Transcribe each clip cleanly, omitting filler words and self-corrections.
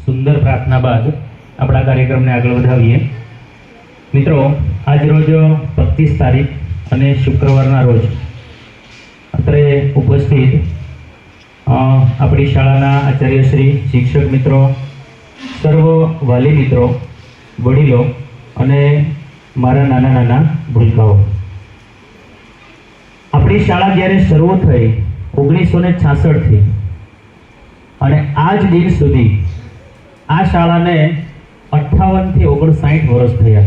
સુંદર પ્રાર્થના બાદ આપણા કાર્યક્રમને આગળ વધાવીએ। મિત્રો, આજ રોજ 25 તારીખ અને શુક્રવારના રોજ અત્રે ઉપસ્થિત આપણી શાળાના આચાર્યશ્રી, શિક્ષક મિત્રો, સર્વ વાલી મિત્રો, વડીલો અને મારા નાના નાના ભૂલકાઓ, આપણી શાળા જ્યારે શરૂ થઈ 1966 થી અને આજ દિન સુધી આ શાળાને 58 થી 59 વર્ષ થયા।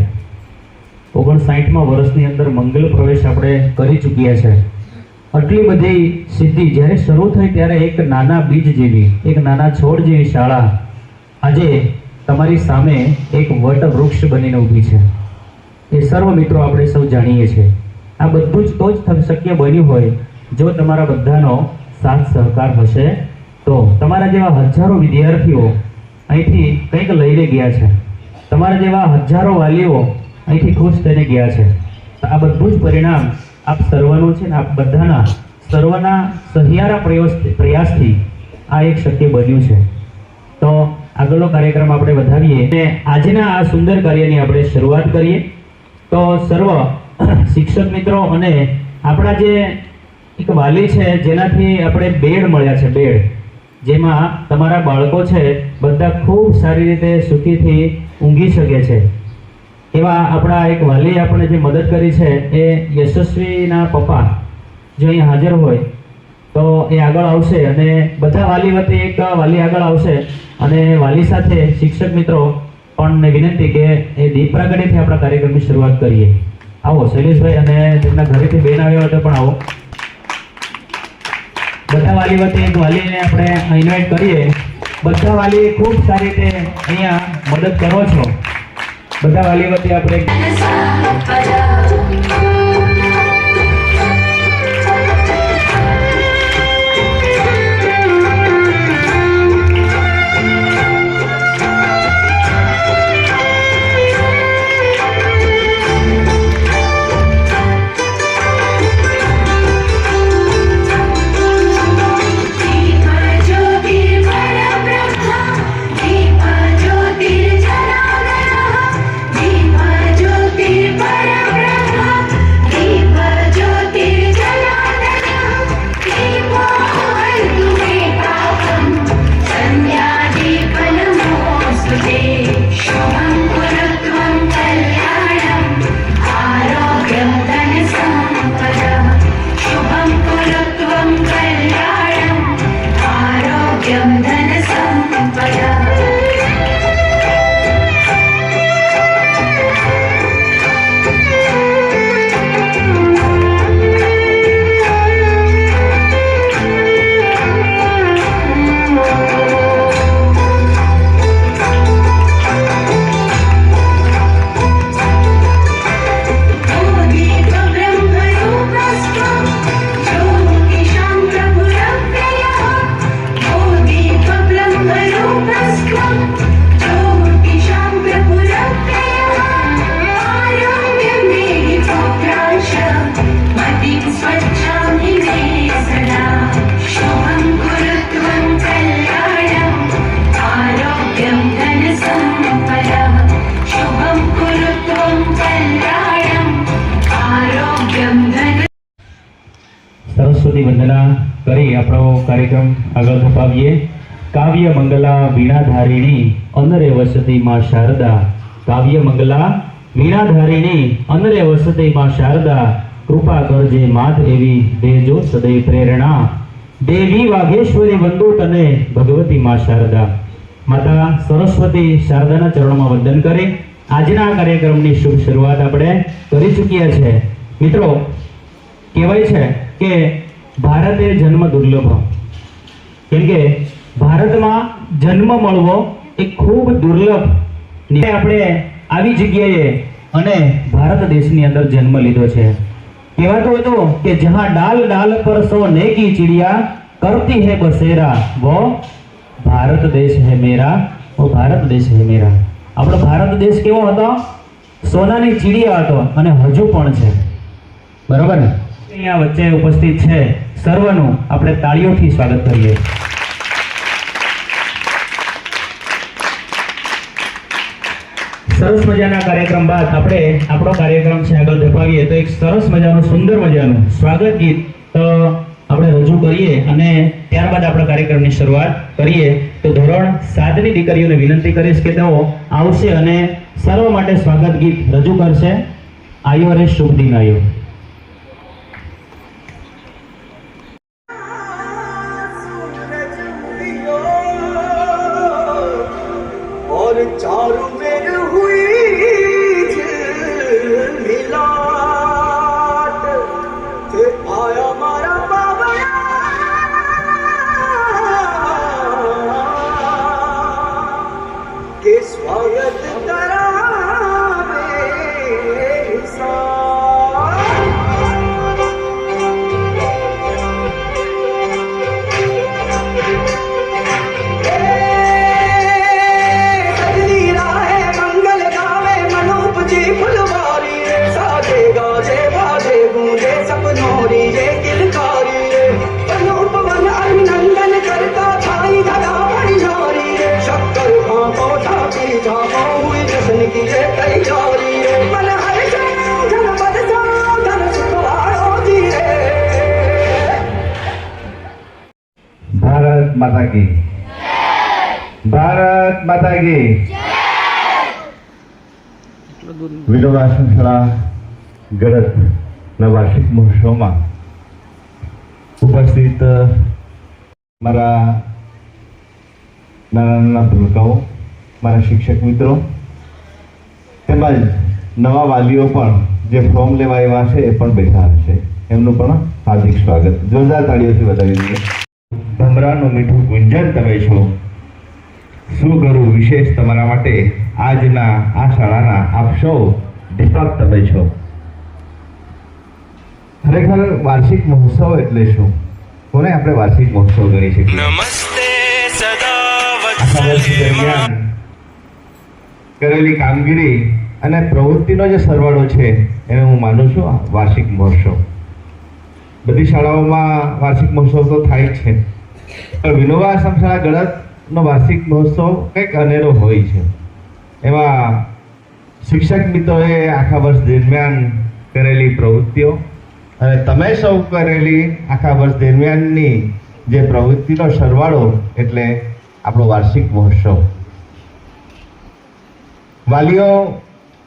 59મા વર્ષની અંદર મંગલ પ્રવેશ આપણે કરી ચૂક્યા છે। આટલી બધી સિદ્ધિ જ્યારે શરૂ થઈ ત્યારે એક નાના બીજ જેવી, એક નાના છોડ જેવી શાળા આજે તમારી સામે એક વટ વૃક્ષ બનીને ઊભી છે। એ સર્વ મિત્રો આપણે સૌ જાણીએ છીએ। આ બધું જ તો જ શક્ય બન્યું હોય જો તમારા બધાનો સાથ સહકાર હશે તો। તમારા જેવા હજારો વિદ્યાર્થીઓ અહીંથી કંઈક લઈને ગયા છે, તમારા જેવા હજારો વાલીઓ અહીંથી ખુશ થઈને ગયા છે। આ બધું જ પરિણામ આપ સર્વનું છે ને આપ બધાના સર્વના સહિયારા પ્રયાસથી આ એક શક્ય બન્યું છે। તો આગળનો કાર્યક્રમ આપણે વધાવીએ અને આજના આ સુંદર કાર્યની આપણે શરૂઆત કરીએ। તો સર્વ શિક્ષક મિત્રો અને આપણા જે એક વાલી છે જેનાથી આપણે બેડ મળ્યા છે, બેડ જેમાં તમારા બાળકો છે બધા ખૂબ સારી રીતે સુખીથી ઊંઘી શકે છે, એવા આપણા એક વાલી આપણે જે મદદ કરી છે એ યશસ્વીના પપ્પા જો અહીં હાજર હોય તો એ આગળ આવશે અને બધા વાલી વતી એક વાલી આગળ આવશે અને વાલી સાથે શિક્ષક મિત્રો પણ વિનંતી કે એ દીપ પ્રાગટ્યથી આપણા કાર્યક્રમની શરૂઆત કરીએ। આવો શૈલેષભાઈ અને તેમના ઘરેથી બેન આવ્યા હોય તો પણ આવો। બધા વાલી વતી એક વાલીને આપણે ઇન્વાઇટ કરીએ। બધા વાલી ખૂબ સારી રીતે અહીંયા મદદ કરો છો। બધા વાલી વતી આપણે વંદના કરી આપણો કાર્યક્રમ આગળ ધપાવીએ। કાવ્ય મંગલા વીણાધારિણી અનરે વસતી માં શારદા, કાવ્ય મંગલા વીણાધારિણી અનરે વસતી માં શારદા, કૃપા કરજે માત એવી દેજો સદૈવ પ્રેરણા, દેવી વાઘેશ્વરી વંદુ તને ભગવતી માં શારદા। માતા સરસ્વતી શારદાના ચરણોમાં વંદન કરી આજના કાર્યક્રમની શુભ શરૂઆત આપણે કરી ચૂક્યા છે। મિત્રો, કહેવાય છે કે ભારત એ જન્મ દુર્લભ, કેમ કે ભારતમાં જન્મ મળવો એ ખૂબ દુર્લભ। આપણે આવી જગ્યાએ અને ભારત દેશની અંદર જન્મ લીધો છે। કહેવાતું હતું કે જહાં ડાલ ડાલ પર સો નેકી ચિડિયા કરતી है बसेरा, वो भारत देश है मेरा, वो भारत देश है मेरा। આપણો ભારત દેશ કેવો હતો? સોનાની ચીડિયા હતો અને હજુ પણ છે, બરાબર ને? અહીંયા વચ્ચે ઉપસ્થિત છે સર્વનું આપણે તાળીઓથી સ્વાગત કરીએ। સરસ મજાના કાર્યક્રમ બાદ આપણે આપણો કાર્યક્રમ છે આગળ ધપાવીએ તો એક સરસ મજાનું સુંદર મજાનું સ્વાગત ગીત આપણે રજૂ કરીએ અને ત્યારબાદ આપણા કાર્યક્રમની શરૂઆત કરીએ. તો ધોરણ 7 ની દીકરીઓને વિનંતી કરીશ કે તેઓ આવશે અને સર્વ માટે સ્વાગત ગીત રજૂ કરશે. આયો રે શુભ દિન આયો. और चारों में हुई मिलाट के आया मारा बाबा के स्वागत करावे भारत माता की भारत माता की વિનોબા આશ્રમ શાળા ગળતના વાર્ષિક મહોત્સવમાં ઉપસ્થિત મારા નાના નાના ભૂલકાઓ, મારા શિક્ષક મિત્રો તેમજ નવા વાલીઓ પણ જે ફોર્મ લેવા આવ્યા છે એ પણ બેઠા હશે. એમનું પણ હાર્દિક સ્વાગત. જોરદાર તાળીઓથી વધાવી દઈએ. ભમરાનું મીઠું ગુંજન તમે છો, શું કરું વિશેષ તમારા માટે, આજના આ શાળાના આપ સૌ દીપક તમે છો. ખરેખર વાર્ષિક મહોત્સવ એટલે શું? કોને આપણે વાર્ષિક મહોત્સવ ગણી શકીએ? આખા વર્ષ દરમિયાન કરેલી કામગીરી અને પ્રવૃત્તિનો જે સરવાળો છે એને હું માનું છું વાર્ષિક મહોત્સવ. બધી શાળાઓમાં વાર્ષિક મહોત્સવ તો થાય જ છે, પણ વિનોબા આશ્રમ શાળા ગળતનો વાર્ષિક મહોત્સવ કંઈક અનેરો હોય છે. એમાં શિક્ષક મિત્રોએ આખા વર્ષ દરમિયાન કરેલી પ્રવૃત્તિઓ અને તમે સૌ કરેલી આખા વર્ષ દરમિયાનની જે પ્રવૃત્તિનો સરવાળો એટલે આપણો વાર્ષિક મહોત્સવ. વાલીઓ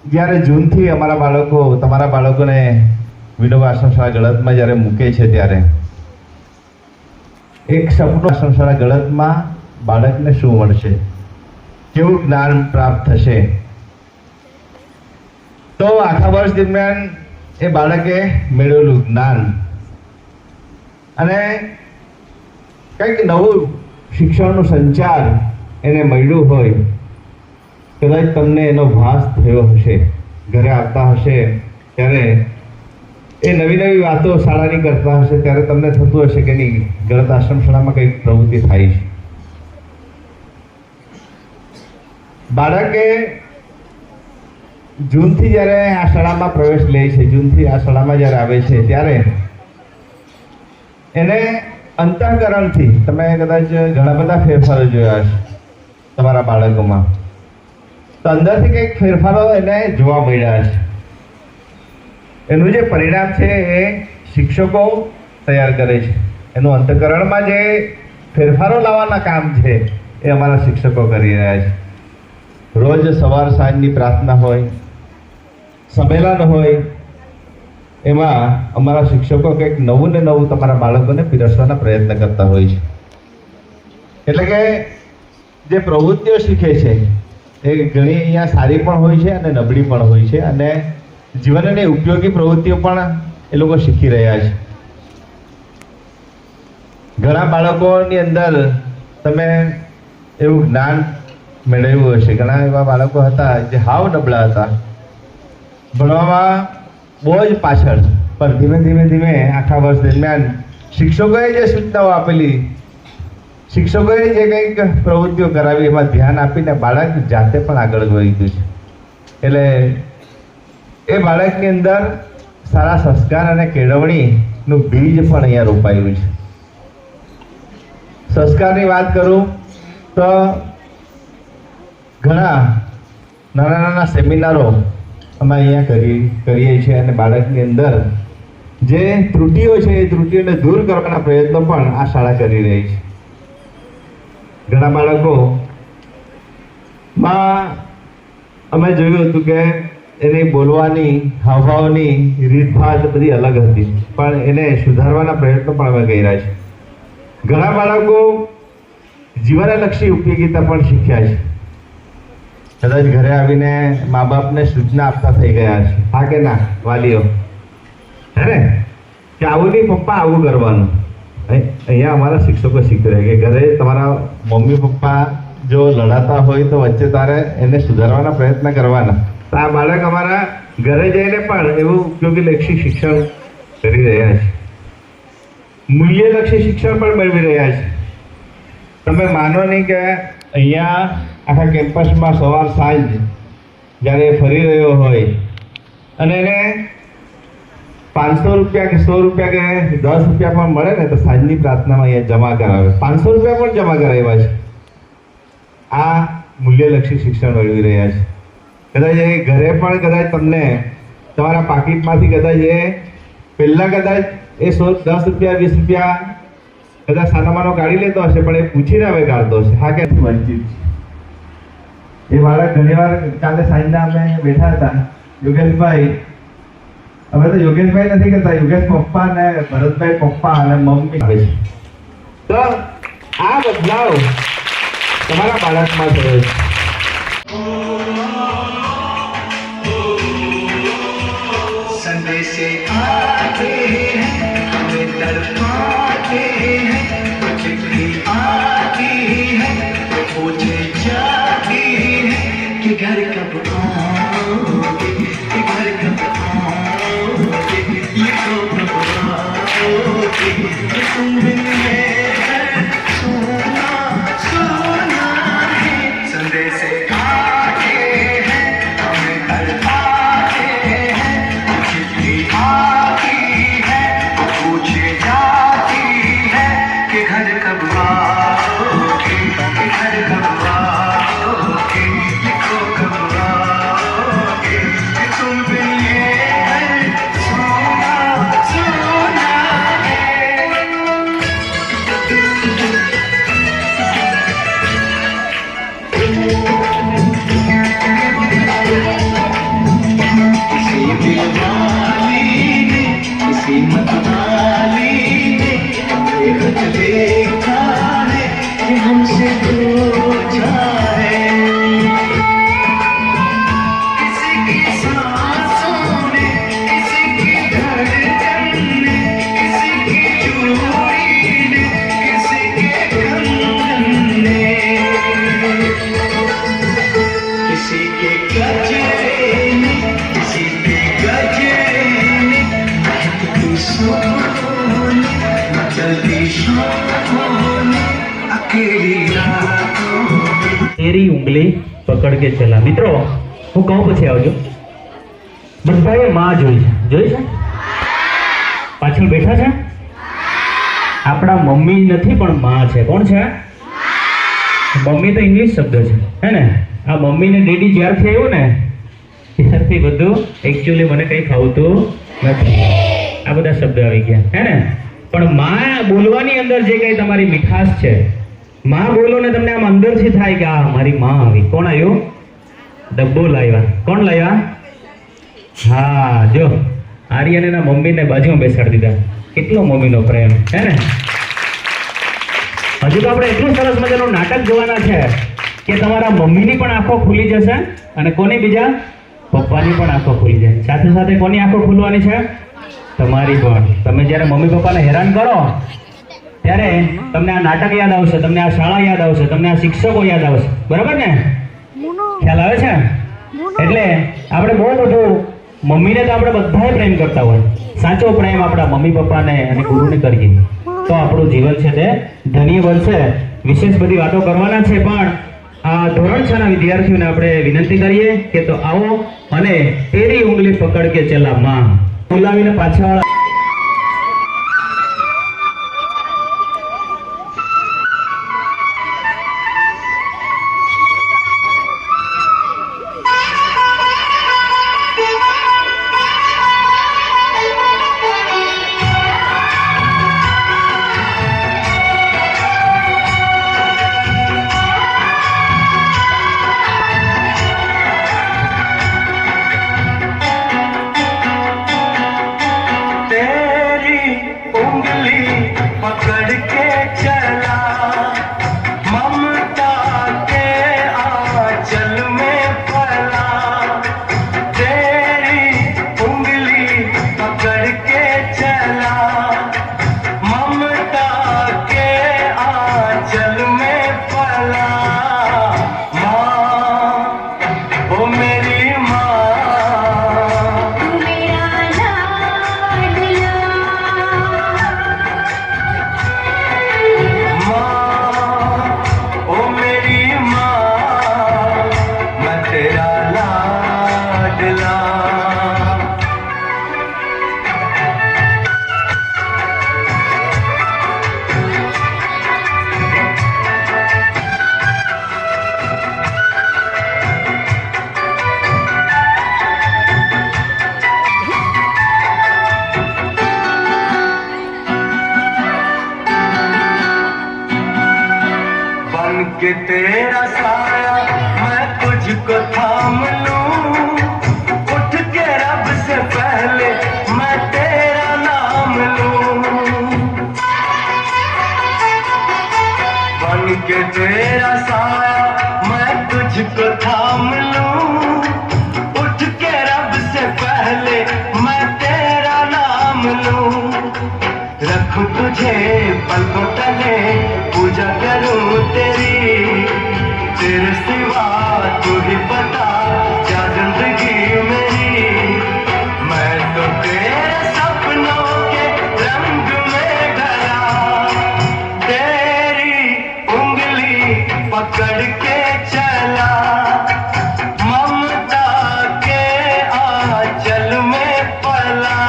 જ્યારે જૂનથી અમારા બાળકો, તમારા બાળકોને વિનોબા આશ્રમ શાળા ગળતમાં જ્યારે મૂકે છે ત્યારે એક સપનું આશ્રમ શાળા ગળતમાં બાળકને શું મળશે, કેવું જ્ઞાન પ્રાપ્ત થશે. તો આખા વર્ષ દરમિયાન એ બાળકે મેળવેલું જ્ઞાન અને કંઈક નવું શિક્ષણનું સંચાર એને મળ્યું હોય, કદાચ તમને એનો ભાસ થયો હશે. ઘરે આવતા હશે ત્યારે એ નવી નવી વાતો શાળાની કરતા હશે ત્યારે તમને થતું હશે કે નહીં, ગળત આશ્રમ શાળામાં કંઈક પ્રવૃત્તિ થાય છે. બાળકે જૂનથી જ્યારે આ શાળામાં પ્રવેશ લે છે, જૂનથી આ શાળામાં જ્યારે આવે છે ત્યારે એને અંતઃકરણથી તમે કદાચ ઘણા બધા ફેરફારો જોયા હશે તમારા બાળકોમાં, તો અંદરથી કંઈક ફેરફારો એને જોવા મળ્યા છે. એનું જે પરિણામ છે એ શિક્ષકો તૈયાર કરે છે. એનું અંતઃકરણમાં જે ફેરફારો લાવવાના કામ છે એ અમારા શિક્ષકો કરી રહ્યા છે. રોજ સવાર સાંજની પ્રાર્થના હોય, સંમેલન હોય, એમાં અમારા શિક્ષકો કંઈક નવું ને નવું તમારા બાળકોને પીરસવાના પ્રયત્ન કરતા હોય છે. એટલે કે જે પ્રવૃત્તિઓ શીખે છે એ ઘણી અહીંયા સારી પણ હોય છે અને નબળી પણ હોય છે, અને જીવનની ઉપયોગી પ્રવૃત્તિઓ પણ એ લોકો શીખી રહ્યા છે. ઘણા બાળકોની અંદર તમે એવું જ્ઞાન મેળવ્યું હશે. ઘણા એવા બાળકો હતા જે હાવ નબળા હતા, ભણવામાં બહુ જ પાછળ, પણ ધીમે ધીમે ધીમે આખા વર્ષ દરમિયાન શિક્ષકોએ જે સૂચનાઓ આપેલી, શિક્ષકોએ જે કંઈક પ્રવૃત્તિઓ કરાવી એમાં ધ્યાન આપીને બાળક જાતે પણ આગળ વધી ગયું છે. એટલે એ બાળકની અંદર સારા સંસ્કાર અને કેળવણીનું બીજ પણ અહીંયા રોપાયું છે. સંસ્કારની વાત કરું તો ઘણા નાના નાના સેમિનારો અમે અહીંયા કરીએ છીએ અને બાળકની અંદર જે ત્રુટિઓ છે એ ત્રુટિઓને દૂર કરવાના પ્રયત્નો પણ આ શાળા કરી રહી છે. ઘણા બાળકોમાં અમે જોયું હતું કે એની બોલવાની હાવભાવની રીતભાત બધી અલગ હતી, પણ એને સુધારવાના પ્રયત્નો પણ અમે કર્યા છે. ઘણા બાળકો જીવનલક્ષી ઉપયોગિતા પણ શીખ્યા છે. કદાચ ઘરે આવીને મા બાપને સૂચના આપતા થઈ ગયા છે, હા કે ના વાલીઓ, હે ને, કે આવું નહીં પપ્પા આવું કરવાનું. અહીંયા અમારા શિક્ષકો શીખવે કે ઘરે તમારા મમ્મી પપ્પા જો લડાતા હોય તો વચ્ચે તારે એને સુધારવાના પ્રયત્ન કરવાના. તો આ બાળક અમારા ઘરે જઈને પણ એવું ઉપયોગીલક્ષી શિક્ષણ કરી રહ્યા છે, મૂલ્યલક્ષી શિક્ષણ પણ મેળવી રહ્યા છે. તમે માનો નહીં કે અહીંયા આખા કેમ્પસમાં સવાર સાંજ જ્યારે ફરી રહ્યો હોય અને એને 500 રૂપિયા કે 100 રૂપિયા કે 10 રૂપિયા પણ મળે ને તો સાંજની પ્રાર્થનામાં અહીંયા જમા કરાવે. 500 રૂપિયા પણ જમા કરાવ્યા છે. આ મૂલ્યલક્ષી શિક્ષણ મેળવી રહ્યા છે. કદાચ એ ઘરે પણ કદાચ તમને તમારા પાકીટમાંથી કદાચ એ પહેલાં કદાચ એ 10 રૂપિયા 20 રૂપિયા કદાચ સાનામાનો કાઢી લેતો હશે, પણ એ પૂછીને હવે કાઢતો હશે, હા કે વંચિત છે. એ બાળક ઘણીવાર કાલે સાંજના અમે બેઠા હતા, યોગેશભાઈ, હવે તો યોગેશભાઈ નથી કરતા, યોગેશ પપ્પા ને ભરતભાઈ પપ્પા અને મમ્મી આવે છે. તો આ બદલાવ તમારા બાળકમાં થયો છે. संदेशे आते हैं हमें तड़पाते हैं, चिट्ठी आती है तो पूछे जाती है कि घर कब आओगे, कि घर कब आओगे, ये तो कब आओगे, ये तुम बिन मेरे सोना सोना है. संदेशे आते हैं हमें तड़पाते हैं, चिट्ठी आती है तो पूछे जाती है कि घर कब आओगे, कि घर कब आओगे, लिखो कब आओगे, कि तुम बिन ये घर सोना सोना है. किसी दिलवाली ने, किसी मतवाली ने एक खत लिखा है कि हमसे पूछा है. किसी की सांसों ने, किसी की धड़कन ने, किसी की चूड़ी ने, किसी के कंगन ने, किसी के गजरे ने, किसी के गजरे ने, महकती सोने, मचलती शामों ने, अकेली रातों में. તેરી ઉંગલી પકડ કે ચલા. મિત્રો હું કહું પછી આવજો. બધાએ માં જોઈ છે? પાછળ બેઠા છે? આપણા મમ્મી નથી પણ માં છે. કોણ છે? મમ્મી તો ઇંગ્લિશ શબ્દ છે, હે ને? આ મમ્મી ને ડેડી જ્યારથી આવ્યું ને ત્યારથી બધું એકચ્યુઅલી મને કંઈ ફાવતું નથી. આ બધા શબ્દ આવી ગયા, હે ને? પણ માં બોલવાની અંદર જે કંઈ તમારી મીઠાશ છે, માં બોલો ને તમને આમ અંદરથી થાય કે આ મારી માં આવી. કોણ આવ્યું? ડબ્બો લાવ્યા. કોણ લાવ્યા? હા, જો આર્યન એના મમ્મીને બાજુમાં બેસાડી દીધા. કેટલો મમ્મીનો પ્રેમ, હે ને? હજુ તો આપણે એટલું સરસ મજાનું નાટક જોવાના છે કે તમારા મમ્મીની પણ આંખો ખુલી જશે અને કોની? બીજા પપ્પાની પણ આંખો ખુલી જાય. સાથે સાથે કોની આંખો ખુલવાની છે? તમારી પણ. તમે જ્યારે મમ્મી પપ્પાને હેરાન કરો ત્યારે તમને આ નાટક યાદ આવશે, તમને આ શાળા યાદ આવશે, તમને આ શિક્ષકો યાદ આવશે. બરાબર ને? ખ્યાલ આવે છે? એટલે આપણે બહુ બધું મમ્મીને તો આપણે બધાએ પ્રેમ કરતા હોય. સાચો પ્રેમ આપણા મમ્મી પપ્પાને અને ગુરુને કરીએ તો આપણું જીવન છે તે ધન્ય બનશે. વિશેષ બધી વાતો કરવાના છે, પણ આ ધોરણ 6 ના વિદ્યાર્થીઓને આપણે વિનંતી કરીએ કે તો આવો અને તેરી ઉંગલી પકડ કે ચલા માં બોલાવીને પાછળ थाम लूं, उठ के रब से पहले मैं तेरा नाम लूं, रखूं तुझे पलकों तले, पूजा करूं तेरी, तेरे सिवा तू ही बता क्या जिंदगी मेरी। मैं तो तेरे सपनों के रंग में ढला, तेरी उंगली पकड़ के चला, ममता के आंचल में पला।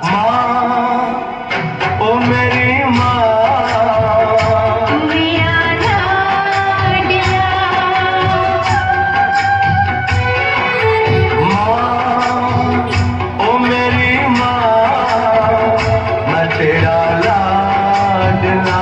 माँ, ओ मेरी माँ, मेरा लाडला, माँ, ओ मेरी माँ, मैं तेरा लाडला।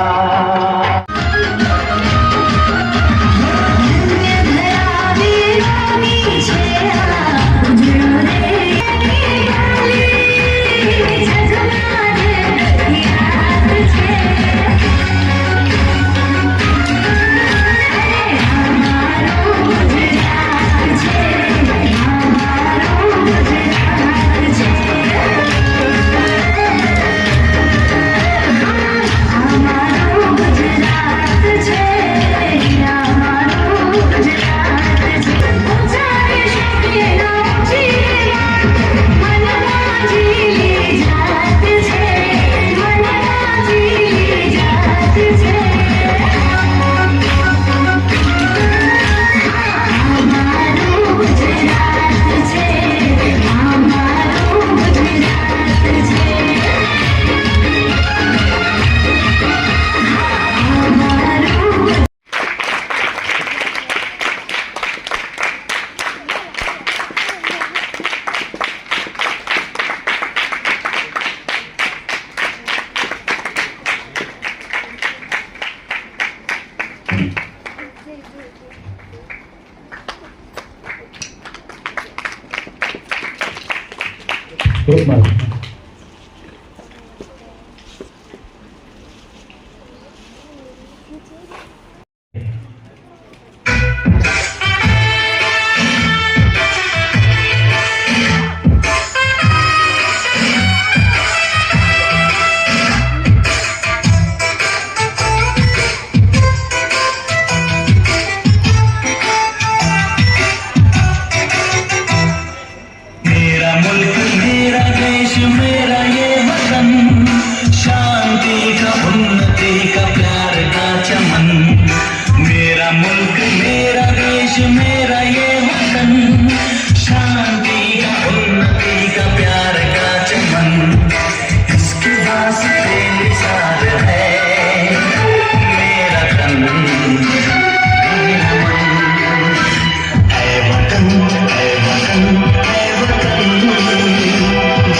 ગ્રુપમાં मेरा मुल्क मेरा देश मेरा ये वतन, शांति का उन्नति का प्यार का चमन। मेरा मुल्क मेरा देश मेरा ये वतन, शांति का उन्नति का प्यार का चमन। इसके वास्ते निसार है मेरा तन, मेरा मन। ऐ वतन, ऐ वतन, ऐ वतन,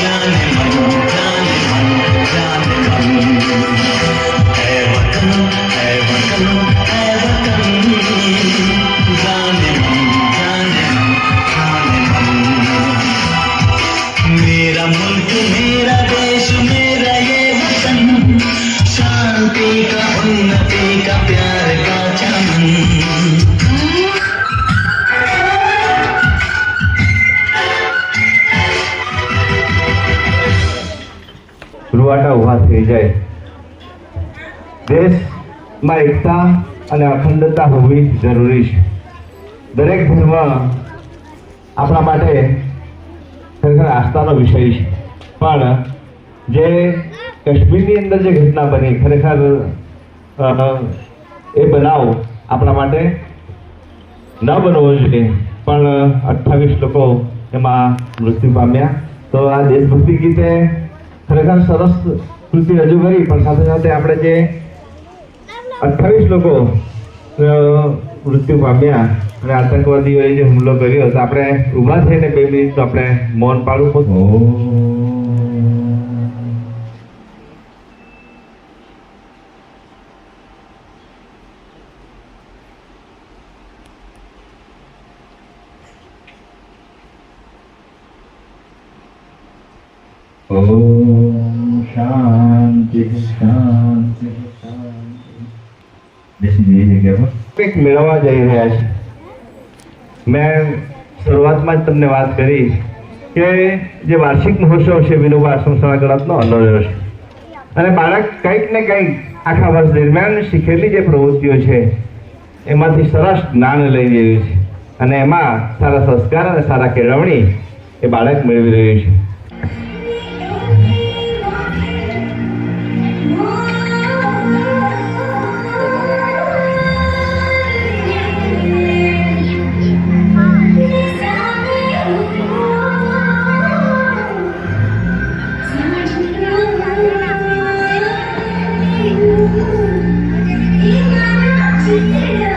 जाने मन, जाने मन, जाने मन। ऐ वतन, ऐ वतन, ऐ वतन, जाने मन, जाने मन, जाने मन। मेरा मुल्क मेरा देश मेरा ये वतन, शांति का उन्नति का प्यार का चमन। રૂવાટા ઊભા થઈ જાય. દેશમાં એકતા અને અખંડતા હોવી જરૂરી છે. દરેક ધર્મ આપણા માટે ખરેખર આસ્થાનો વિષય છે, પણ જે કાશ્મીરની અંદર જે ઘટના બની ખરેખર એ બનાવ આપણા માટે ન બનવો જોઈએ, પણ 28 લોકો એમાં મૃત્યુ પામ્યા. તો આ દેશભક્તિ ગીતે ખરેખર સરસ કૃતિ રજૂ કરી, પણ સાથે સાથે આપણે જે 28 લોકો મૃત્યુ પામ્યા અને આતંકવાદીઓએ જે હુમલો કર્યો, તો આપણે ઊભા થઈને 2 મિનિટ તો આપણે મૌન પાડવું પડશે. ઓમ શાંતિ શાંતિ શાંતિ. બેસી જઈએ જગ્યા પર. કંઈક મેળવવા જઈ રહ્યા છે. મેં શરૂઆતમાં જ તમને વાત કરી કે જે વાર્ષિક મહોત્સવ છે વિનોબા આશ્રમ શાળા ગળાતનો અલગ રહ્યો છે અને બાળક કંઈક ને કંઈક આખા વર્ષ દરમિયાન શીખેલી જે પ્રવૃત્તિઓ છે એમાંથી સરસ જ્ઞાન લઈ રહ્યું છે અને એમાં સારા સંસ્કાર અને સારા કેળવણી એ બાળક મેળવી રહ્યું છે. Thank you.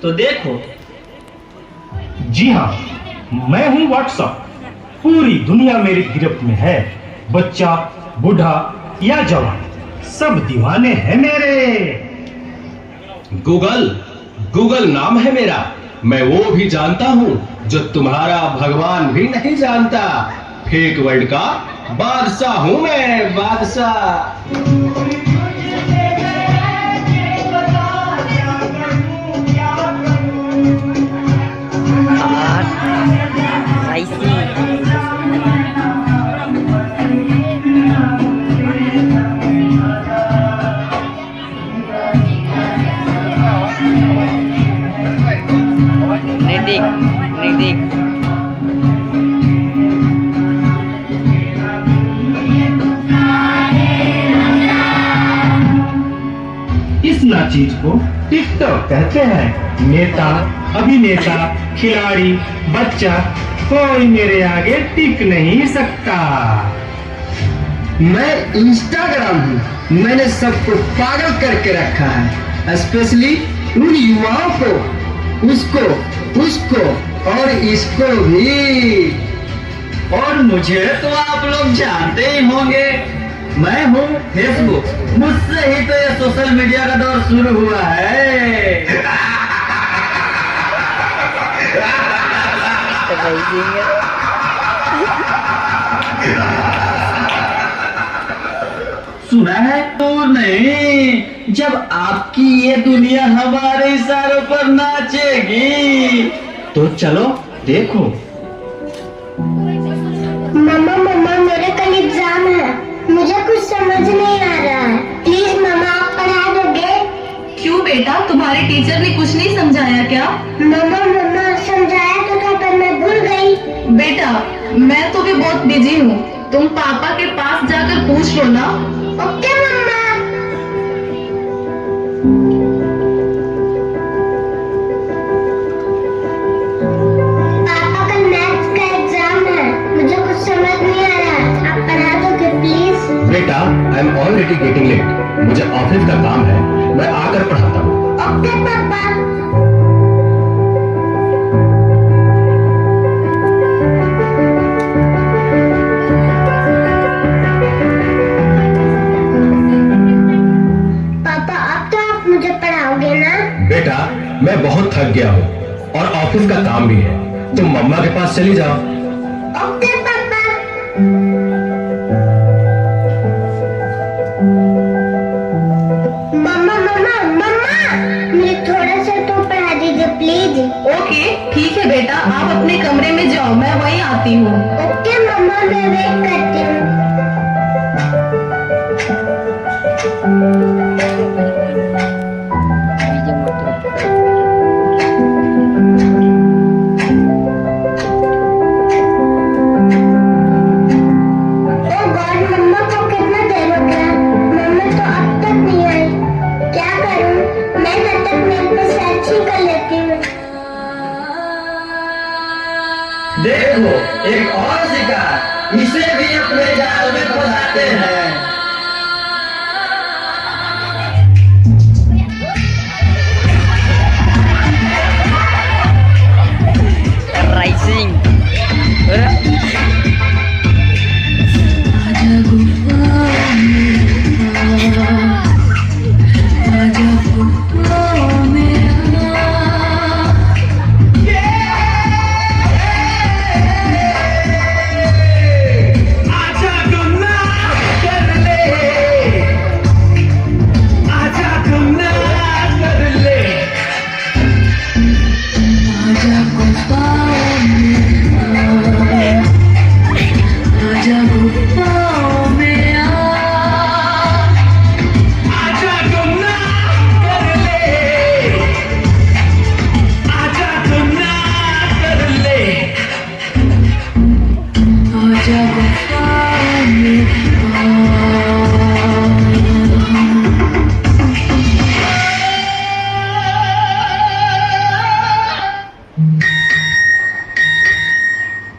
तो देखो। जी हाँ, मैं हूँ व्हाट्सएप। पूरी दुनिया मेरी गिरफ्त में है। बच्चा, बूढ़ा या जवान, सब दीवाने हैं मेरे। गूगल नाम है मेरा। मैं वो भी जानता हूँ जो तुम्हारा भगवान भी नहीं जानता। फेक वर्ल्ड का बादशाह हूँ मैं, बादशाह। इस नाचीज को टिकटॉक कहते हैं। नेता, अभिनेता, खिलाड़ी, बच्चा, कोई मेरे आगे टिक नहीं सकता। मैं इंस्टाग्राम हूँ। मैंने सबको पागल करके रखा है, स्पेशली उन युवाओं को, उसको और इसको भी। और मुझे तो आप लोग जानते ही होंगे, मैं हूँ फेसबुक। मुझसे ही तो ये सोशल मीडिया का दौर शुरू हुआ है। सुना है तो नहीं, जब आपकी ये दुनिया हमारे इशारों पर नाचेगी तो चलो देखो। मम्मा मेरा कल एग्जाम है, मुझे कुछ समझ नहीं आ रहा है। प्लीज मम्मा आप पढ़ा दोगे? क्यों बेटा, तुम्हारे टीचर ने कुछ नहीं समझाया क्या? मम्मा समझाया तो था पर मैं भूल गई। बेटा मैं तो भी बहुत बिजी हूँ, तुम पापा के पास जाकर पूछ लो ना। ओके मम्मा। पापा कल मैथ्स का एग्जाम है, मुझे कुछ समझ नहीं आ रहा है, आप पढ़ा दोगे प्लीज? बेटा, I am already getting late. मुझे ऑफिस का काम है, मैं आकर पढ़ाता हूँ। ओके पापा। बेटा, मैं बहुत थक गया हूँ और ऑफिस का काम भी है। तुम मम्मा के पास चली जाओ। ओके पापा। मम्मा मुझे थोड़ा सा तो पढ़ा दीजिए प्लीज। ओके ठीक है बेटा, आप अपने कमरे में जाओ, मैं वहीं आती हूँ। ओके मम्मा, मैं वेट करती हूँ। देखो एक और शिकार, इसे भी अपने जाल में फंसाते हैं।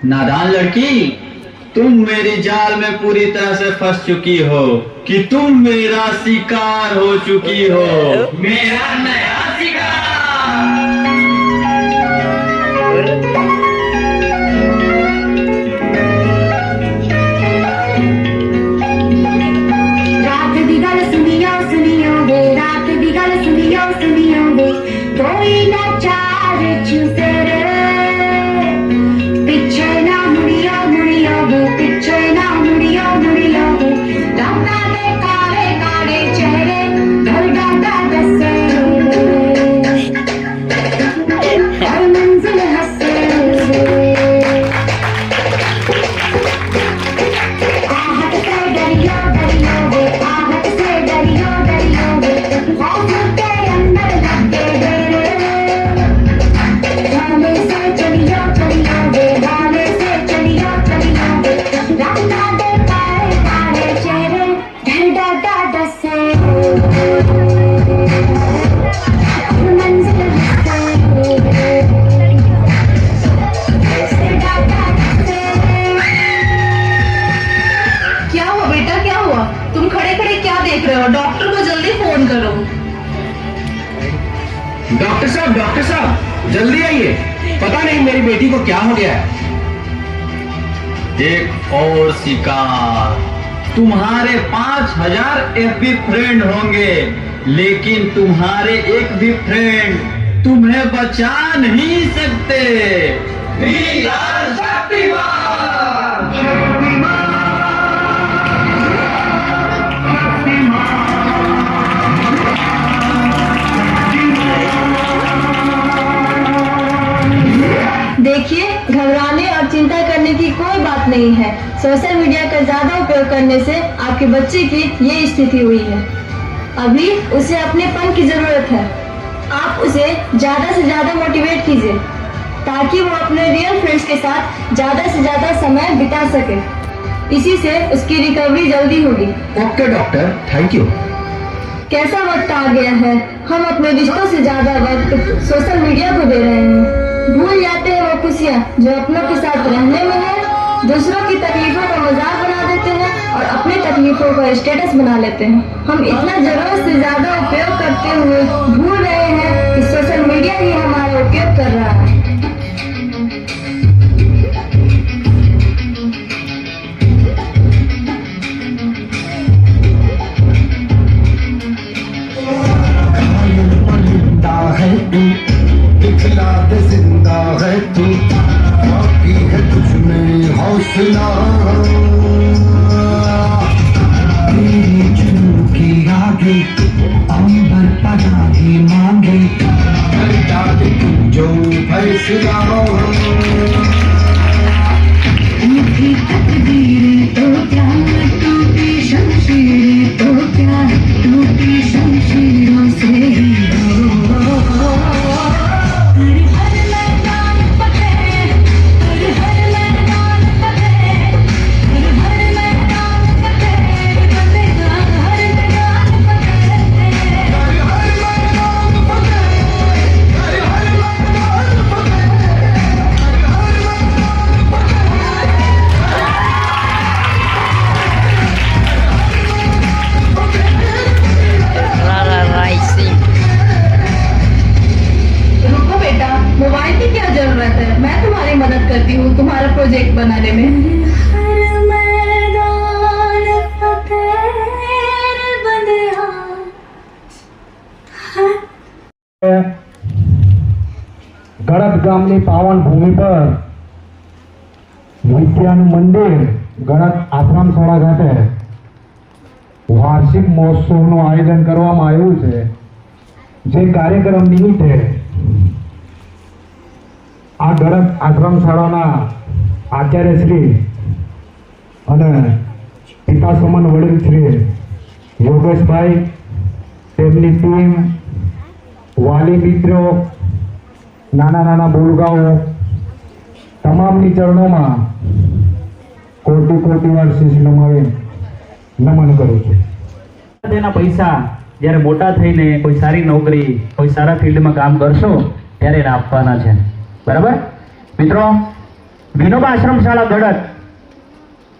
नादान लड़की, तुम मेरी जाल में पूरी तरह से फंस चुकी हो कि तुम मेरा शिकार हो चुकी हो। मेरा नया शिकार। डॉक्टर साहब जल्दी आइए, पता नहीं मेरी बेटी को क्या हो गया है। एक और शिकार। तुम्हारे 5000 FB फ्रेंड होंगे, लेकिन तुम्हारे एक भी फ्रेंड तुम्हें बचा नहीं सकते। देखिए, घबराने और चिंता करने की कोई बात नहीं है। सोशल मीडिया का ज्यादा उपयोग करने से आपके बच्चे की ये स्थिति हुई है। अभी उसे अपनेपन की जरूरत है। आप उसे ज्यादा से ज्यादा मोटिवेट कीजिए ताकि वो अपने रियल फ्रेंड्स के साथ ज्यादा से ज्यादा समय बिता सके। इसी से उसकी रिकवरी जल्दी होगी। Okay doctor, thank you. कैसा वक्त आ गया है, हम अपने रिश्तों से ज्यादा वक्त सोशल मीडिया को दे रहे हैं। भूल जाते हैं वो खुशियाँ जो अपनों के साथ रहने में है। दूसरों की तकलीफों का मजाक बना देते हैं और अपनी तकलीफों का स्टेटस बना लेते हैं। हम इतना जरूरत से ज्यादा उपयोग करते हुए भूल रहे हैं कि सोशल मीडिया ही हमारा उपयोग कर रहा है। जिंदा है तू, बाकी है तुझ में हौसला। तेरी जुनून की आगे अंबर पनाही मांगे, कर डाले तू जो फैसला। उनकी तकदीरें तो क्या, टूटी शमशीरें तो क्या, टूटी शमशीरों से ही मोबाइल की क्या जरूरत है, मैं तुम्हारी मदद करती हूँ तुम्हारा प्रोजेक्ट बनाने में। ગળદ ગામની પાવન ભૂમિ પર વૈદ્યાનું મંદિર ગળદ આશ્રમશાળા ખાતે વાર્ષિક મહોત્સવનું આયોજન કરવામાં આવ્યું છે। જે કાર્યક્રમ નિમિત્તે આ ગળદ આશ્રમશાળાના આચાર્યશ્રી અને પિતા સમાન વડીલ શ્રી યોગેશભાઈ, તેમની ટીમ, વાલી મિત્રો, નાના નાના બોલગાઓ તમામની ચરણોમાં કોટી કોટી વાર શીશ નમાવી નમન કરું છું। તેના પૈસા જ્યારે મોટા થઈને કોઈ સારી નોકરી, કોઈ સારા ફિલ્ડમાં કામ કરશો ત્યારે એને આપવાના છે, બરાબર મિત્રો? વિનોબા આશ્રમશાળા ગળદ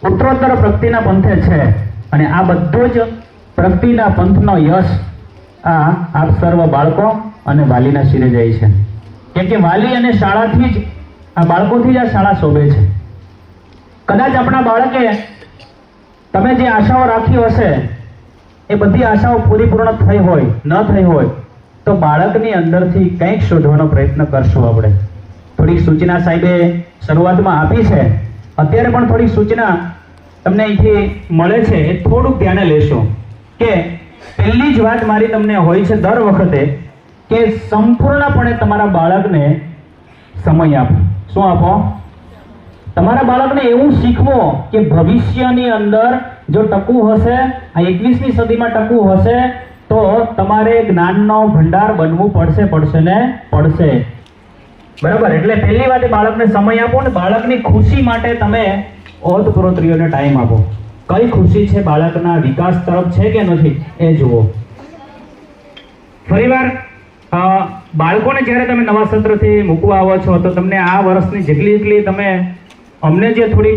ઉત્તરોત્તર પ્રગતિના પંથે છે અને આ બધો જ પ્રગતિના પંથનો યશ આપ સર્વ બાળકો અને વાલીના શિરે જાય છે। કેમ કે વાલી અને શાળાથી જ આ બાળકોથી જ આ શાળા શોભે છે। કદાચ આપણા બાળકે તમે જે આશાઓ રાખી હશે એ બધી આશાઓ પૂરીપૂર્ણ થઈ હોય ન થઈ હોય તો બાળકની અંદરથી કંઈક શોધવાનો પ્રયત્ન કરશું આપણે। થોડીક સૂચના સાહેબે શરૂઆતમાં આપી છે, અત્યારે પણ થોડીક સૂચના તમને અહીંથી મળે છે, એ થોડુંક ધ્યાને લેશો કે પહેલી જ વાત મારી તમને હોય છે દર વખતે કે સંપૂર્ણપણે તમારા બાળકને સમય આપો। શું આપો? તમારા બાળકને એવું શીખવો કે ભવિષ્યની અંદર જો ટકવું હશે, આ 21મી સદીમાં ટકવું હશે તો તમારે જ્ઞાનનો ભંડાર બનવું પડશે ને પડશે, બરાબર? એટલે પહેલી વાત બાળકને સમય આપો ને બાળકની ખુશી માટે તમે ઓતપ્રોતરીઓને ટાઈમ આપો। કઈ ખુશી છે બાળકના વિકાસ તરફ છે કે નથી એ જુઓ। ફરીવાર બાળકોને જ્યારે તમે નવા સત્રથી મૂકવા આવો છો તો તમને આ વર્ષની જેટલી તમે અમને જે થોડી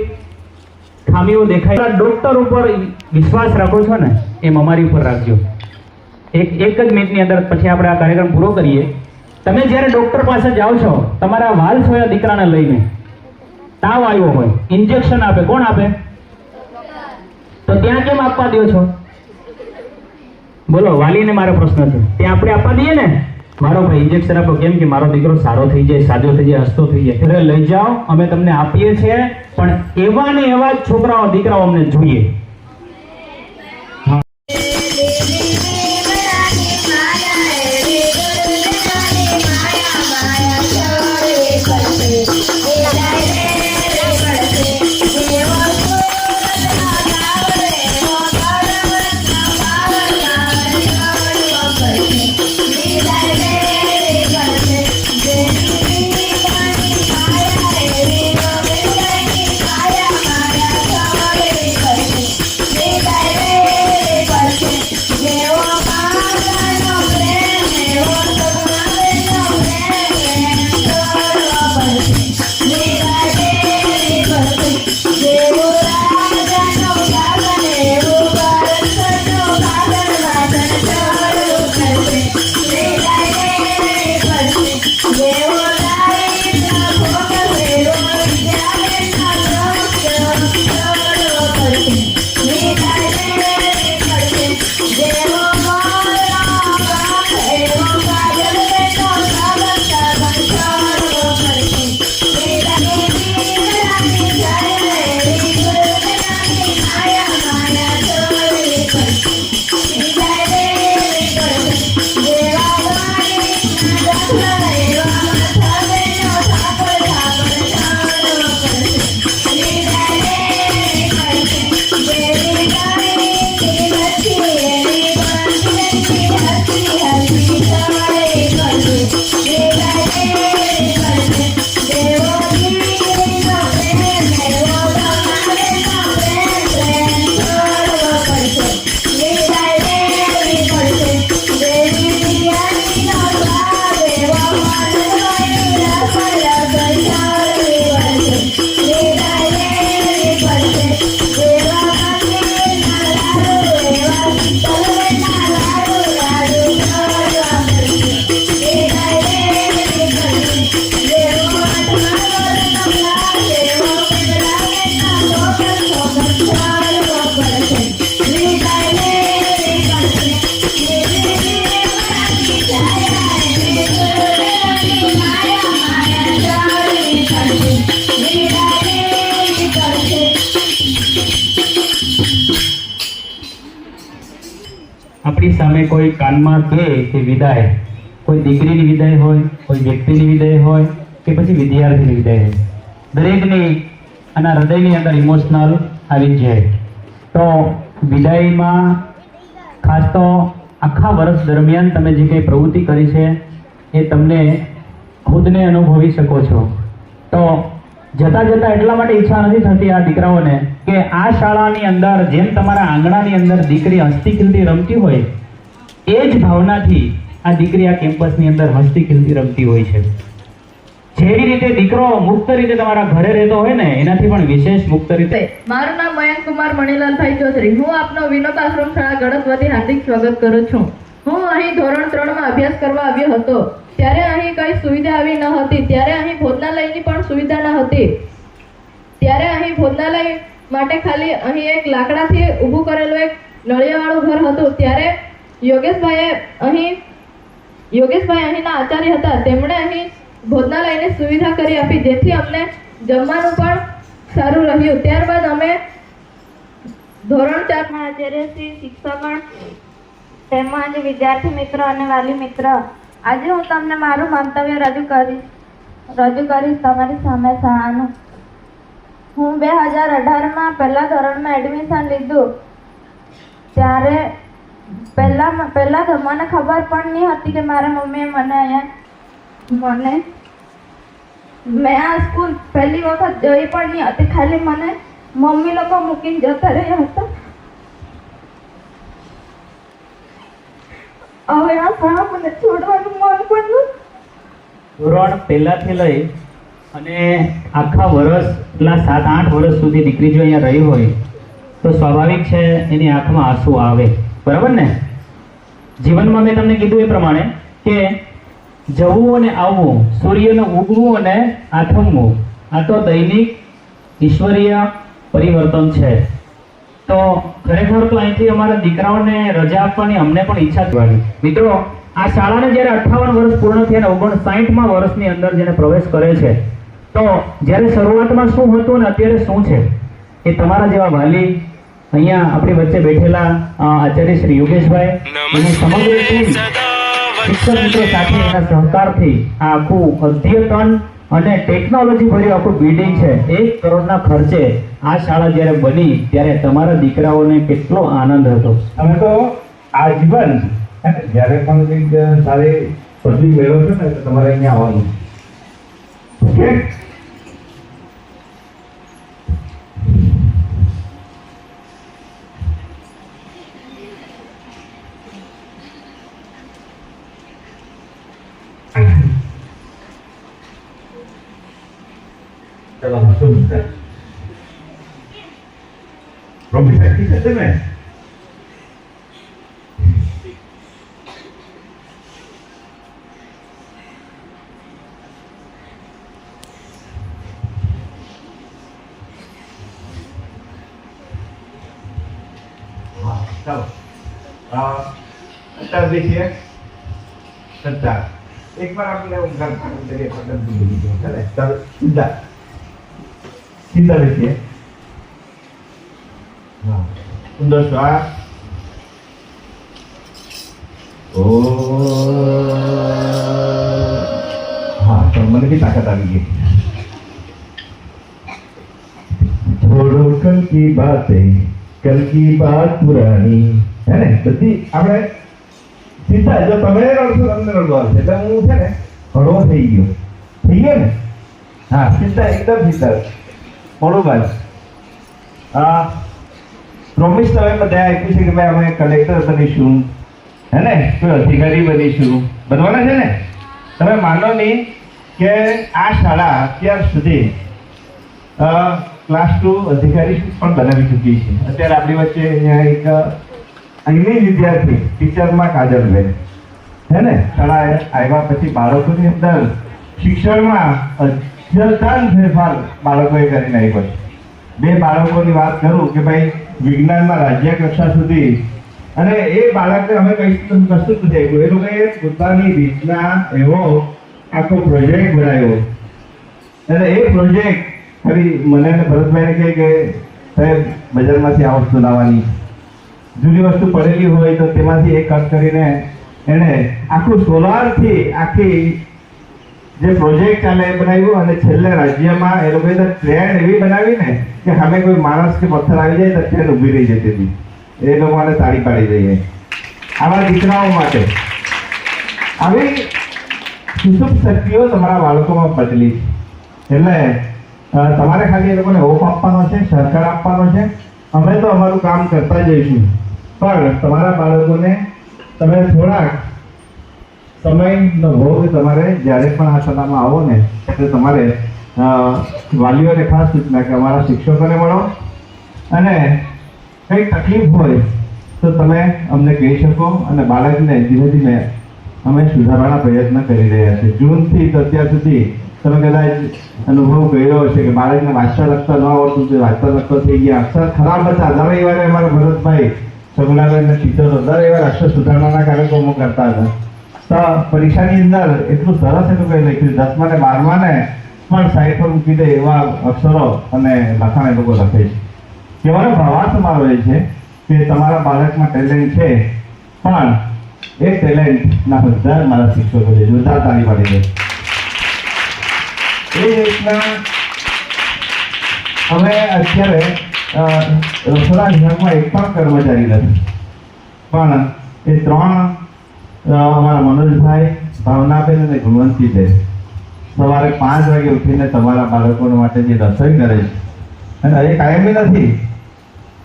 ખામીઓ દેખાય, ડોક્ટર ઉપર વિશ્વાસ રાખો છો ને એમ અમારી ઉપર રાખજો। એક જ મિનિટની અંદર પછી આપણે આ કાર્યક્રમ પૂરો કરીએ। તમે જ્યારે ડોક્ટર પાસે જાઓ છો તમારા વાલ છોયા દીકરાને લઈને, તાવ આવ્યો હોય, ઇન્જેક્શન આપે, કોણ આપે? તો ત્યાં કેમ આપવા દો છો? બોલો, વાલીને મારો પ્રશ્ન છે. ત્યાં આપણે આપવા દઈએ ને, મારો ભાઈ ઇન્જેક્શન આપો, કેમ કે મારો દીકરો સારો થઈ જાય, સાજો થઈ જાય, હસતો થઈ જાય. ઘરે લઈ જાઓ, અમે તમને આપીએ છીએ, પણ એવા ને એવા જ છોકરાઓ દીકરાઓ અમને જોઈએ. આપણી સામે કોઈ કાનમાં કહે કે વિદાય, કોઈ દીકરીની વિદાય હોય, કોઈ વ્યક્તિની વિદાય હોય કે પછી વિદ્યાર્થીની વિદાય હોય, દરેકની આના હૃદયની અંદર ઇમોશનલ આવી જાય. તો વિદાયમાં ખાસ તો આખા વર્ષ દરમિયાન તમે જે કંઈ પ્રવૃત્તિ કરી છે એ તમને ખુદને અનુભવી શકો છો. તો જતા જતા એટલા માટે ઈચ્છા નથી થતી આ દીકરાઓને કે આ શાળાની અંદર જેમ તમારા આંગણાની અંદર દીકરી હસતી ખીલતી રમતી હોય એ જ ભાવનાથી આ દીકરી આ કેમ્પસની અંદર હસતી ખીલતી રમતી હોય છે. જેવી રીતે દીકરો મુક્ત રીતે તમારા ઘરે રહેતો હોય ને એનાથી પણ વિશેષ મુક્ત રીતે. મારું નામ મયંક કુમાર મણીલાલભાઈ ચૌધરી. હું આપનો વિનોદ આશ્રમ શાળા ગળત વતી હાર્દિક સ્વાગત કરું છું. હું અહીં ધોરણ 3 માં અભ્યાસ કરવા આવ્યો હતો ત્યારે અહીં કઈ સુવિધા આવી ન હતી. ત્યારે અહીં ભોજનાલયની પણ સુવિધા ન હતી. ત્યારે અહીં ભોજનાલય માટે ખાલી અહીં એક લાકડાથી ઊભું કરેલું એક નળિયાવાળું ઘર હતું. ત્યારે યોગેશભાઈ અહીંના આચાર્ય હતા. તેમણે અહીં ભોજનાલયની સુવિધા કરી આપી જેથી અમને જમવાનું પણ સારું રહ્યું. ત્યારબાદ અમે ધોરણ 4 માં આચાર્ય શ્રી શિક્ષકગણ તેમજ વિદ્યાર્થી મિત્રો અને વાલી મિત્ર, આજે હું તમને મારું મંતવ્ય રજૂ કરીશ તમારી સામે શાળાનું. હું 2018માં પહેલા ધોરણમાં એડમિશન લીધું ત્યારે પહેલા મને ખબર પણ નહીં હતી કે મારા મમ્મીએ મેં આ સ્કૂલ પહેલી વખત જોઈ પણ નહીં હતી. ખાલી મને મમ્મી લોકો મૂકીને જતા રહ્યા હતા. હવે આ શાળા મને છોડવાનું મન પણ નથી. ધોરણ પહેલાથી લઈ અને આખા વર્ષ એટલા 7-8 વર્ષ સુધી દીકરી જો અહીંયા રહી હોય તો સ્વાભાવિક છે એની આંખમાં આંસુ આવે, બરાબર ને? જીવનમાં મેં તમને કીધું એ પ્રમાણે કે જવું અને આવવું, સૂર્યનું ઉગવું અને આથમવું, આ તો દૈનિક ઈશ્વરીય પરિવર્તન છે. તો ખરેખર તો અહીંથી અમારા દીકરાઓને રજા આપવાની અમને પણ ઈચ્છા થવાની. મિત્રો, આ શાળાને જ્યારે 58 વર્ષ પૂર્ણ થયા અને 59મા વર્ષની અંદર જેને પ્રવેશ કરે છે, તો જ્યારે શરૂઆતમાં શું હતું અને અત્યારે શું છે, એ તમારા જેવા વાલી અહીંયા આપણી વચ્ચે બેઠેલા આચાર્ય શ્રી યોગેશભાઈ અને સમગ્ર ટીમ શિક્ષક મિત્રો સાથે એના સહકારથી આ આખું અદ્યતન અને ટેકનોલોજી ભર્યું આખું બિલ્ડિંગ છે. 1 કરોડના ખર્ચે આ શાળા જ્યારે બની ત્યારે તમારા દીકરાઓને કેટલો આનંદ હતો. અમે તો આજીવન જ્યારે પણ કંઈક સારી પદવી મેળવો છો ને તો તમારે અહીંયા આવવાનું. ઓકે? चलो हंसो मुझसे रोमी साइकिल कहते हैं हाँ चलो अच्छा देखिए अच्छा एक बार आपने घर पर पकड़ दी चले चलो सीधा सीधा देखिए हाँ सुंदर श्वास ओ हाँ तो मन की ताकत आ गई. छोड़ो कल की बात पुरानी है ने बધી આપણે સીધા જો તમે રડશો તમને રડવા આવશે એટલે હું છે ને હળવો થઈ ગયો ને હા સીધા એકદમ સીધા મોડું ભાઈ પ્રોમિસ તમે બધા આપ્યું છે કે ભાઈ અમે કલેક્ટર બનીશું હે ને કોઈ અધિકારી બનીશું બનવાના છે ને. તમે માનો નહીં કે આ શાળા અત્યાર સુધી ક્લાસ 2 અધિકારી પણ બનાવી ચૂકી છે. અત્યારે આપણી વચ્ચે અહીંયા એક અહીંની વિદ્યાર્થી ટીચરમાં કાજલબેન હે ને શાળા આવ્યા પછી બાળકોની અંદર શિક્ષણમાં અદ્યતન ફેરફાર બાળકોએ કરીને આવ્યો છે. 2 બાળકોની વાત કરું કે ભાઈ વિજ્ઞાનમાં રાજ્ય કક્ષા સુધી અને એ બાળકને અમે કશું નથી આપ્યું. એ લોકોએ પોતાની રીતના એવો આખો પ્રોજેક્ટ બનાવ્યો અને એ પ્રોજેક્ટ ફરી મને અને ભરતભાઈને કહે કે સાહેબ બજારમાંથી આ વસ્તુ લાવવાની, જૂની વસ્તુ પડેલી હોય તો તેમાંથી એક કટ કરીને એને આખું સોલારથી આખી જે પ્રોજેક્ટ ચાલે એ બનાવ્યું અને છેલ્લે રાજ્યમાં એ લોકોએ તો ટ્રેન એવી બનાવી ને કે સામે કોઈ માણસ કે પથ્થર આવી જાય તો ટ્રેન ઊભી રહી જતી હતી. એ લોકોને તાળી પાડી દઈએ. આવા દીકરાઓ માટે આવી સુસુપ્ત શક્તિઓ તમારા બાળકોમાં પડેલી છે. એટલે તમારે ખાલી એ લોકોને હોપ આપવાનો છે, સહકાર આપવાનો છે. અમે તો અમારું કામ કરતા જઈશું, પણ તમારા બાળકોને તમે થોડાક સમયનો ભોગ તમારે જ્યારે પણ આ શાળામાં આવો ને એટલે તમારે વાલીઓને ખાસ સૂચના કે અમારા શિક્ષકોને મળો અને કંઈ તકલીફ હોય તો તમે અમને કહી શકો અને બાળકને ધીમે ધીમે અમે સુધારવાના પ્રયત્ન કરી રહ્યા છીએ. જૂનથી તો અત્યાર સુધી તમે કદાચ અનુભવ કર્યો હશે કે બાળકને વાંચતા લખતા ન આવડતું તે વાંચતા લખતા થઈ ગયા, અક્ષર ખરાબ હતા. દર રવિવારે અમારા ભરતભાઈ સગુણાબેનના ટીચરો દર રવિવારે અક્ષર સુધારવાના કાર્યક્રમો કરતા હતા. તો પરીક્ષાની અંદર એટલું સરસ એટલું કંઈ લખ્યું, 10મા ને 12માને પણ સાઈડ પર મૂકી દે એવા અક્ષરો અને લખાણ એ લોકો લખે છે. કહેવાનો ભાવાર્થ મારો એ છે કે તમારા બાળકમાં ટેલેન્ટ છે, પણ એ ટેલેન્ટના બધા મારા શિક્ષકો છે. જોરદાર તાળી પાડી દે. એ રીતના અમે અત્યારે રસોડા વિભાગમાં એક પણ કર્મચારી નથી, પણ એ 3 અમારા મનોજભાઈ, ભાવનાબેન અને ગુણવંતીબેન સવારે 5 વાગે ઉઠીને તમારા બાળકો માટે જે રસોઈ કરે છે અને એ કાયમી નથી,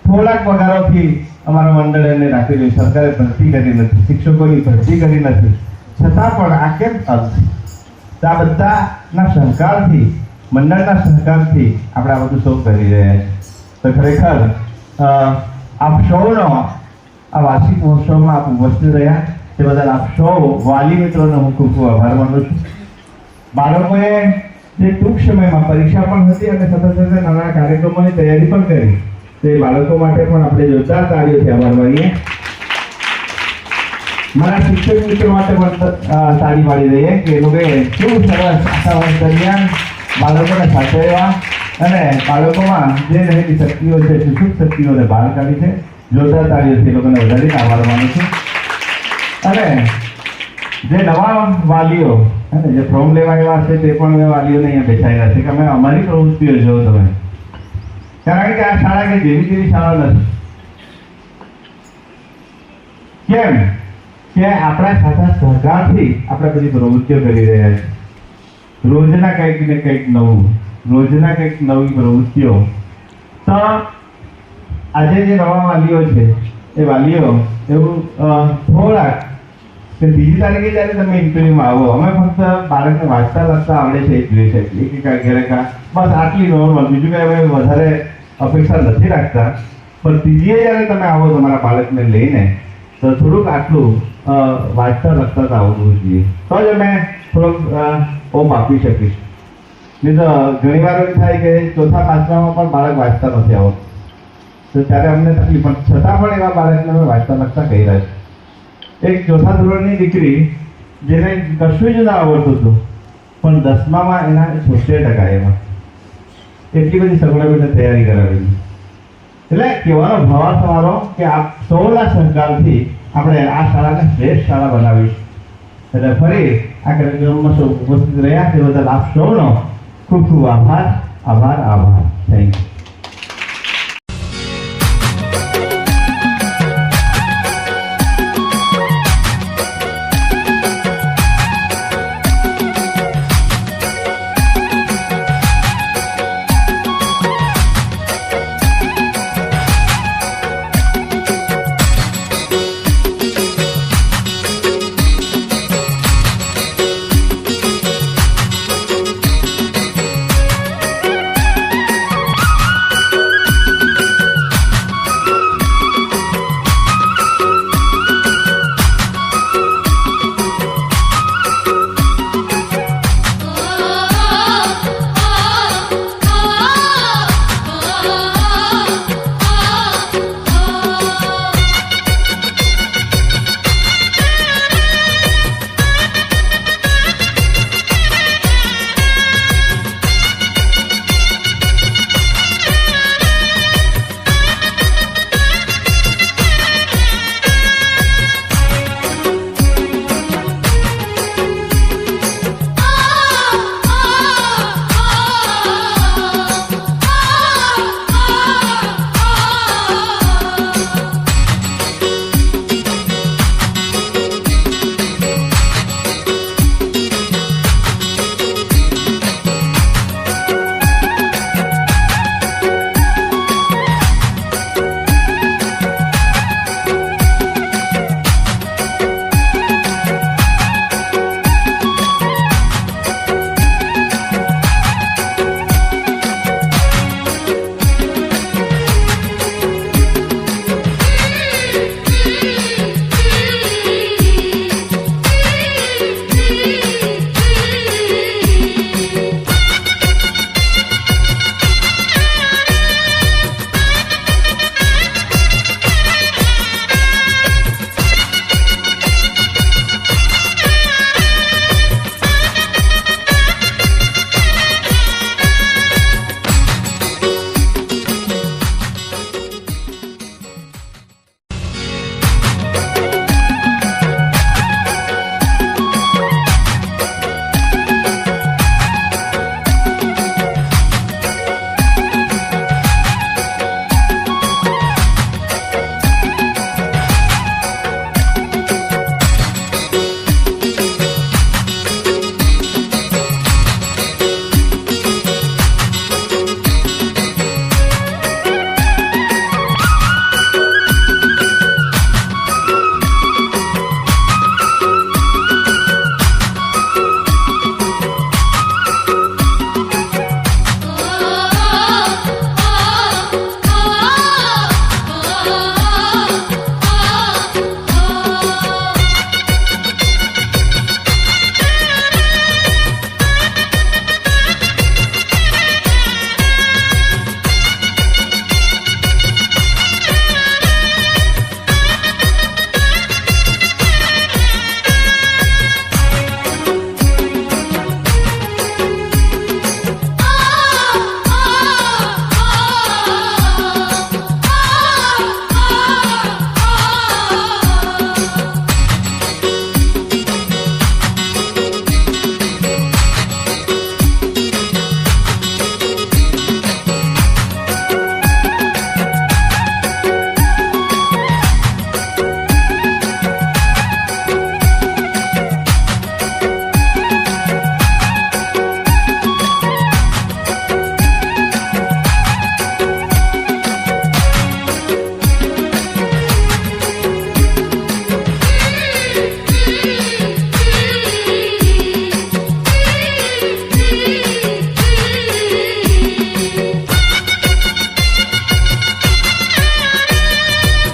થોડાક પગારોથી અમારા મંડળે એને રાખી રહ્યું. સરકારે ભરતી કરી નથી, શિક્ષકોની ભરતી કરી નથી, છતાં પણ આ કેમ ચાલશે? આ બધાના સહકારથી, મંડળના સહકારથી આપણે આ બધું સૌ કરી રહ્યા છીએ. તો ખરેખર આપ સૌનો આ વાર્ષિક મહોત્સવમાં આપ ઉપસ્થિત રહ્યા તે બદલ આપ સૌ વાલી મિત્રોનો હું ખૂબ ખૂબ આભાર માનું છું. બાળકોએ જે ટૂંક સમયમાં પરીક્ષા પણ હતી અને સાથે સાથે નાના કાર્યક્રમોની તૈયારી પણ કરી, તે બાળકો માટે પણ આપણે જોરદાર તાળીઓથી આભાર માનીએ. મારા શિક્ષક મિત્રો માટે પણ તાળી પાડી દઈએ કે એ લોકોએ ખૂબ સરસ આખા વર્ષ દરમિયાન બાળકોને સાચવ્યા અને બાળકોમાં જે રહેલી શક્તિઓ છે, સુસુપ્ત શક્તિઓને બહાર કાઢી છે. જોરદાર તાળીઓથી એ લોકોને વધારે આભાર માનું છું. અને જે નવા વાલીઓ અને જે ફોર્મ લેવા આવ્યા છે તે પણ મેં વાલીઓને અહીંયા બેસાડ્યા છે કે અમે અમારી પ્રવૃત્તિઓ જોવો તમે, કારણ કે આ શાળા કે જેવી તેવી શાળા નથી. કેમ કે આપણા સાથે સહકારથી આપણે બધી પ્રવૃત્તિઓ કરી રહ્યા છીએ. રોજના કંઈક ને કંઈક નવું, રોજના કંઈક નવી પ્રવૃત્તિઓ. તો આજે જે નવા વાલીઓ છે એ વાલીઓ એવું થોડાક કે બીજી તારીખે જ્યારે તમે ઇન્ટરવ્યુમાં આવો, અમે ફક્ત બાળકને વાંચતા લખતા આવડે છે એ જોઈ શકીએ કે ઘરે બસ આટલી નોર્મલ, બીજું કંઈ અમે વધારે અપેક્ષા નથી રાખતા. પણ ત્રીજીએ જ્યારે તમે આવો તમારા બાળકને લઈને, તો થોડુંક આટલું વાંચતા લખતા તો આવડવું જોઈએ, તો જ અમે થોડોક ઓપ આપી શકીશ. નહીં તો ઘણી વાર એવું થાય કે ચોથા પાંચમામાં પણ બાળક વાંચતા નથી આવડતું, તો ત્યારે અમને તકલીફ, પણ છતાં પણ એવા બાળકને અમે વાંચતા લખતા કહી રહ્યા છીએ. એક ચોથા ધોરણની દીકરી જેને કશું જ ના આવડતું હતું, પણ 10મામાં એના 76% એમાં, એટલી બધી સગવડોને તૈયારી કરાવેલી. એટલે કહેવાનો ભાવ તમારો કે આપ સૌના સહકારથી આપણે આ શાળાને શ્રેષ્ઠ શાળા બનાવીશું. એટલે ફરી આ કાર્યક્રમમાં સૌ ઉપસ્થિત રહ્યા તે બદલ આપ સૌનો ખૂબ ખૂબ આભાર. Thank you.